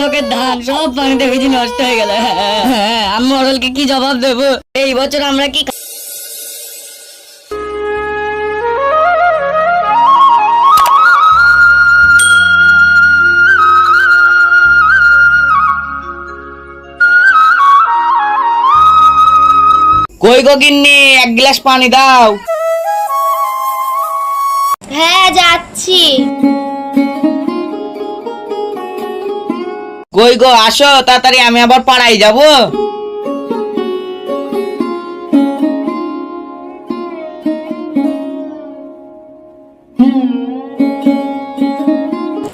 শখের ধান সব পানিতে ভিজে নষ্ট হয়ে গেল। হ্যাঁ, আমি মরলকে কি জবাব দেবো? এই বছর আমরা কি কই গো গিন্নি, এক গ্লাস পানি দাও। হ্যাঁ যাচ্ছি। কই গো আসো তাড়াতাড়ি, আমি আবার পাড়ায় যাব।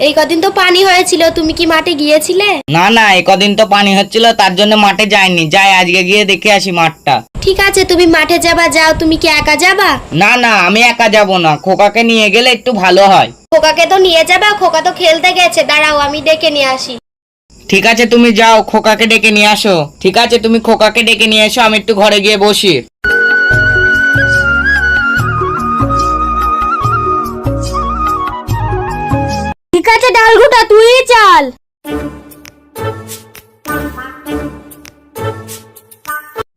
এই কদিন তো পানি হয়েছিল, তুমি কি মাঠে গিয়েছিলে? না না, এই কদিন তো পানি হচ্ছিল, তার জন্য মাঠে যাইনি। যাই আজকে গিয়ে দেখে আসি মাঠটা। ঠিক আছে, তুমি মাঠে যাবা, যাও। তুমি কি একা যাবা? না না, আমি একা যাব না, খোকাকে নিয়ে গেলে একটু ভালো হয়। খোকাকে তো নিয়ে যাবা, খোকা তো খেলতে গেছে। দাঁড়াও, আমি ডেকে নিয়ে আসি। ঠিক আছে তুমি যাও, খোকাকে ডেকে নিয়ে আসো। ঠিক আছে তুমি খোকাকে ডেকে নিয়ে এসো, আমি একটু ঘরে গিয়ে বসি। ঠিক আছে ডালঘুটা, তুই চাল।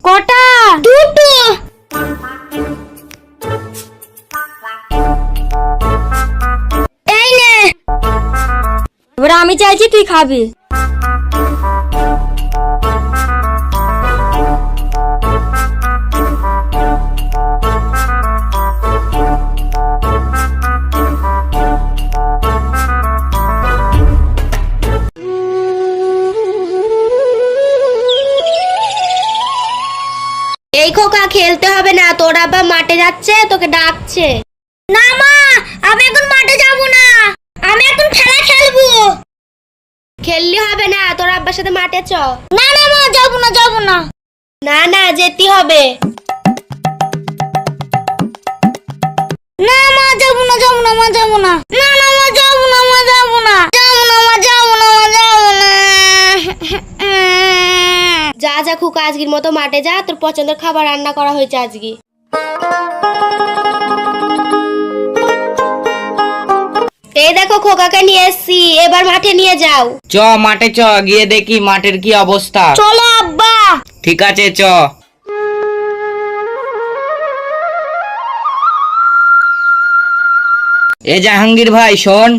কটা? দুটো। এই নে। এবার আমি চাইছি তুই খাবি। এই খোকা, খেলতে হবে না, তোর আব্বা মাঠে যাচ্ছে, তোকে ডাকছে। না মা, আমি এখন মাঠে যাব না, আমি এখন খেলা খেলবো। খেললি হবে না, তোর আব্বার সাথে মাঠে চ। না না মা, যাব না যাব না। না না, যেতে হবে। না মা, যাব না যাব না মা, যাব না। না না মা, যাব না মা, যাব না। যাব না মা, যাব না মা, যাব না। যা যা খোকা, আজকের মতো মাঠে যা, তোর পছন্দের খাবার রান্না করা হয়েছে আজকে। এই দেখো খোকাকে নিয়ে এসছি, এবার মাঠে নিয়ে যাও। চ মাঠে চ, গিয়ে দেখি মাঠের কি অবস্থা। চলো আব্বা। ঠিক আছে চ। এ জাহাঙ্গীর ভাই শোন,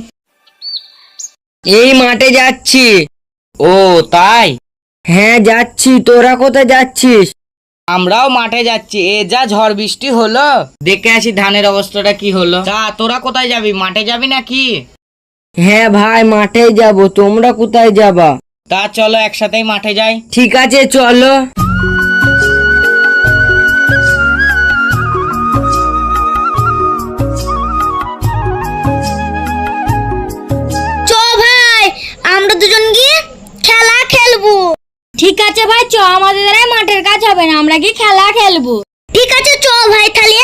এই মাঠে যাচ্ছি। ও তাই? হ্যাঁ যাচ্ছি, তোরা কোথায় যাচ্ছিস? আমরাও মাঠে যাচ্ছি। এ যা ঝড় বৃষ্টি হলো, দেখে আসি ধানের অবস্থাটা কি হলো। তা তোরা কোথায় যাবি, মাঠে যাবি নাকি? হ্যাঁ ভাই, মাঠে যাব। তোমরা কোথায় যাবা? তা চলো একসাথেই মাঠে যাই। ঠিক আছে চলো। চ ভাই, আমরা দুজন গিয়ে খেলা খেলবো। ঠিক আছে ভাই, চ, আমাদের দ্বারা মাঠের কাজ হবে না, আমরা কি খেলা খেলবো। ঠিক আছে চ ভাই তাহলে।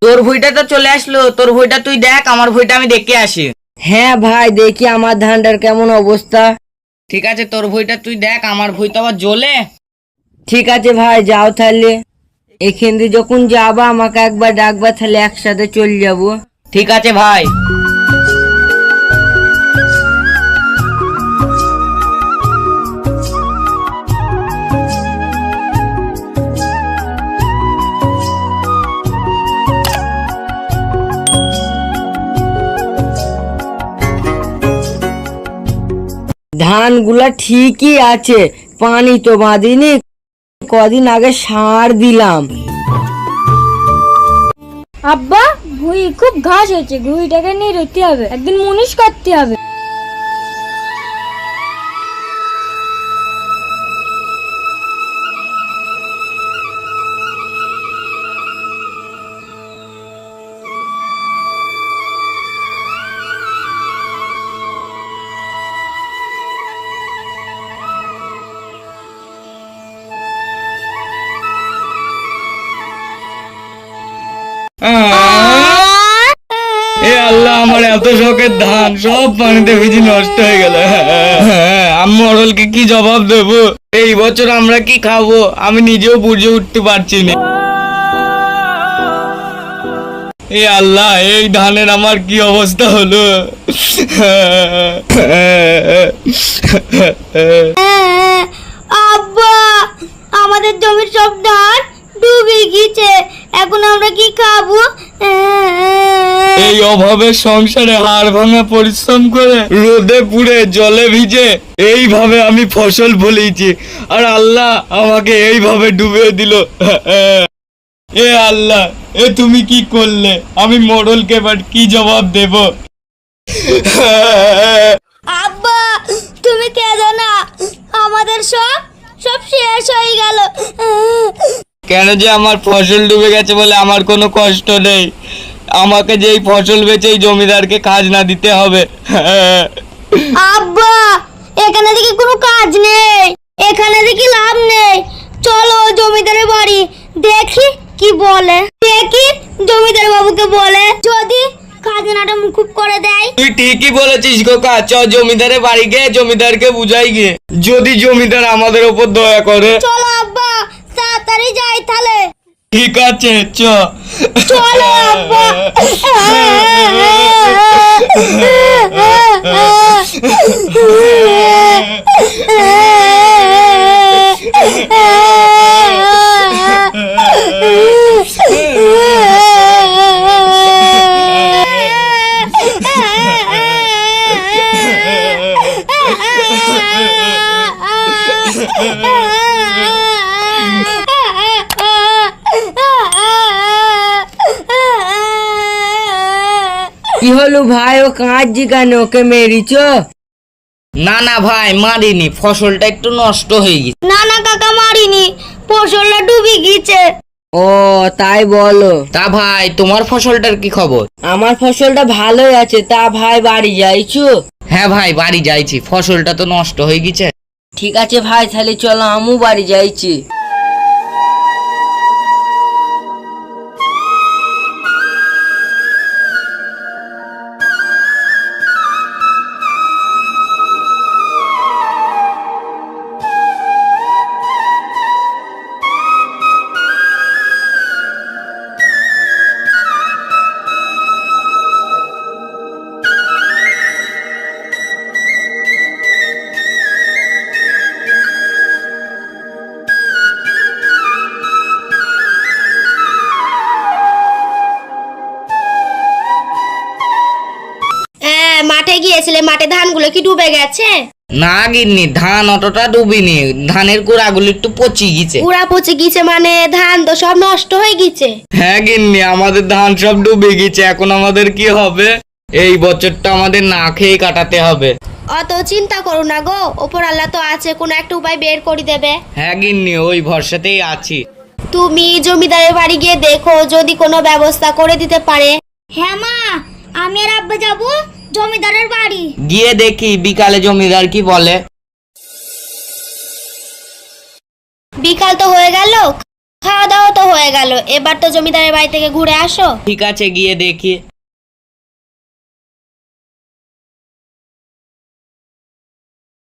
তোর ভুঁইটা তো চলে আসলো, তোর ভুঁইটা তুই দেখ, আমার ভুঁইটা আমি দেখে আসি। হ্যাঁ ভাই, দেখি আমার ধানটার কেমন অবস্থা। ঠিক আছে তোর ভুঁইটা তুই দেখ, আমার ভুঁই তো আবার জ্বলে। ঠিক আছে ভাই, যাও তাহলে। এখান দিয়ে যখন যাবা আমাকে একবার ডাকবা, তাহলে একসাথে চল যাবো। ঠিক আছে ভাই। ধানগুলা ঠিকই আছে, পানি তো বাঁধিনি, কদিন আগে সার দিলাম। আব্বা, ভুঁই খুব ঘাস হয়েছে, ভুঁইটাকে নিয়ে রইতে হবে, একদিন মুনিশ করতে হবে। এ আল্লাহ, আমার এত শখের ধান সব পানিতে ভিজে নষ্ট হয়ে গেল। আমি মরলকে কি জবাব দেব? এই বছর আমরা কি খাবো আমি নিজেও বুঝে উঠতে পারছি না। এ আল্লাহ, এই ধানের আমার কি অবস্থা হলো। আব্বা, আমাদের জমির সব ধান ডুবে গিয়েছে, এখন আমরা কি খাবো? এই অভাবের সংসারে হাড় ভাঙা পরিশ্রম করে রোদে পুড়ে জলে ভিজে এইভাবে আমি ফসল ফলিয়েছি, আর আল্লাহ আমাকে এইভাবে ডুবিয়ে দিল। এ আল্লাহ, এ তুমি কি করলে? আমি মোড়লকে এবার কি জবাব দেব? আব্বা, তুমি কেঁদো না, আমাদের সব সব শেষ হয়ে গেল। কেন যে আমার ফসল ডুবে গেছে বলে আমার কোনো কষ্ট নেই, আমাকে যে এই ফসল বেচে এই জমিদারকে খাজনা দিতে হবে। আব্বা, এখানে দেখি কোনো কাজ নেই, এখানে দেখি লাভ নেই, চলো জমিদারের বাড়ি দেখি কি বলে। দেখি জমিদার বাবুকে বলে যদি খাজনাটা মুকুব করে দেয়। তুই ঠিকই বলেছিস খোকা, চ জমিদারের বাড়ি গিয়ে জমিদারকে বুঝাই গিয়ে, যদি জমিদার আমাদের ওপর দয়া করে। চলো আব্বা, তাড়াতাড়ি যাই তাহলে। ঠিক আছে, চ। চলো আব্বা। কি হলো ভাই, ও কাঁদছি কেন? ওকে মেরিছ? না না ভাই, মারিনি, ফসলটা একটু নষ্ট হয়ে গেছে। না না কাকা, মারিনি, ফসলটা ডুবে গিয়েছে। ও তাই বলো? তা ভাই, তোমার ফসলটার কি খবর? আমার ফসলটা ভালোই আছে। তা ভাই বাড়ি যাইছো? হ্যাঁ ভাই, বাড়ি যাইছি, ফসলটা তো নষ্ট হয়ে গেছে। ঠিক আছে ভাই, তাহলে চলো আমু বাড়ি যাইছি। মাঠে গিয়েছিলে, মাঠে ধানগুলো কি ডুবে গেছে? না গিন্নি, ধান অতটা ডুবিনি, ধানের গোড়াগুলো একটু পচি গেছে। পুরা পচে গিয়েছে মানে ধান তো সব নষ্ট হয়ে গেছে? হ্যাঁ গিন্নি, আমাদের ধান সব ডুবে গেছে, এখন আমাদের কি হবে? এই বছরটা আমাদের না খেয়ে কাটাতে হবে। অত চিন্তা করো না গো, ওপর আল্লাহ তো আছে, কোনো একটা উপায় বের করে দেবে। হ্যাঁ গিন্নি, ওই ভরসাতেই আছি। তুমি জমিদারের বাড়ি গিয়ে দেখো যদি কোনো ব্যবস্থা করে দিতে পারে। হ্যাঁ মা, আমি আর আব্বা যাবো জমিদারের বাড়ি। গিয়ে দেখি বিকালে জমিদার কি বলে। বিকাল তো হয়ে গেল, খাওয়া দাওয়া তো হয়ে গেল, এবার তো জমিদারের বাড়ি থেকে ঘুরে আসো। ঠিক আছে, গিয়ে দেখি।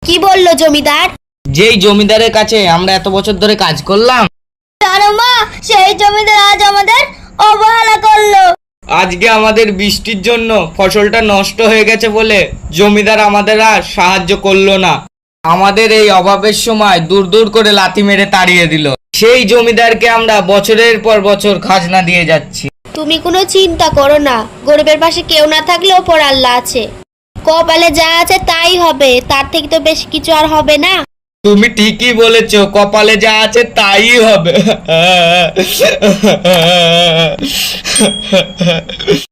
কি বললো জমিদার? যেই জমিদারের কাছে আমরা এত বছর ধরে কাজ করলাম, জানো মা, সেই জমিদার আজ আমাদের অবহেলা করলো। আজকে আমাদের বৃষ্টির জন্য ফসলটা নষ্ট হয়ে গেছে বলে জমিদার আমাদের আর সাহায্য করলো না। আমাদের এই অভাবের সময় দূর দূর করে লাথি মেরে তাড়িয়ে দিল। সেই জমিদারকে আমরা বছরের পর বছর খাজনা দিয়ে যাচ্ছি। তুমি কোনো চিন্তা করো না, গরিবের পাশে কেউ না থাকলে ওপর আল্লাহ আছে, কপালে যা আছে তাই হবে, তার থেকে তো বেশি কিছু আর হবে না। তুমি ঠিকই বলেছো, কপালে যা আছে তাই হবে।